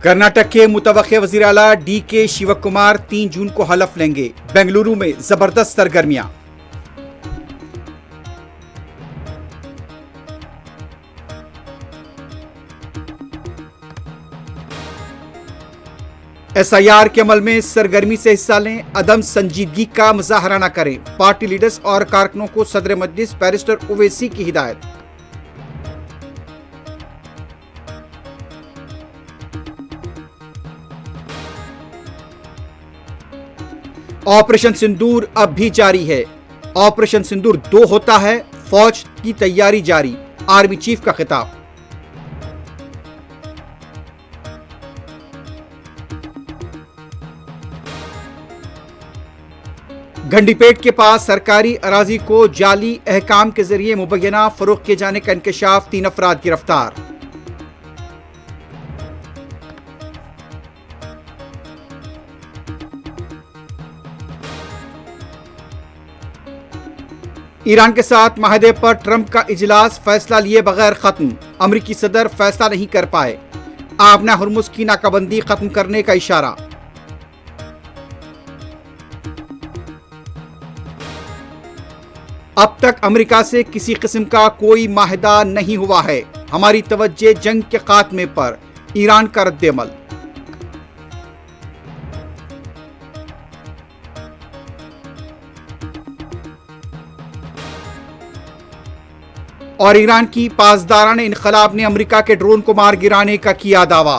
कर्नाटक के मुतवक्के वज़ीर आला डी.के. शिवकुमार 3 जून को हलफ लेंगे। बेंगलुरु में जबरदस्त सरगर्मियां। एसआईआर के अमल में सरगर्मी से हिस्सा लें, अदम संजीदगी का मुजाहरा न करें। पार्टी लीडर्स और कारकुनों को सदर मजलिस बैरिस्टर ओवैसी की हिदायत। ऑपरेशन सिंदूर अब भी जारी है। ऑपरेशन सिंदूर 2 होता है, फौज की तैयारी जारी। आर्मी चीफ का खिताब। घंडीपेट के पास सरकारी अराजी को जाली अहकाम के जरिए मुबैना फरोख्त किए जाने का इंकशाफ, 3 अफराद गिरफ्तार। ईरान के साथ माहदे पर ट्रंप का इजलास फैसला लिए बगैर खत्म। अमरीकी सदर फैसला नहीं कर पाए। आबना हुर्मुज की नाकाबंदी खत्म करने का इशारा। अब तक अमेरिका से किसी किस्म का कोई माहिदा नहीं हुआ है। हमारी तवज्जो जंग के खात्मे पर, ईरान का रद्द-ए-अमल। और ईरान की पासदाराने इनकलाब ने अमेरिका के ड्रोन को मार गिराने का किया दावा।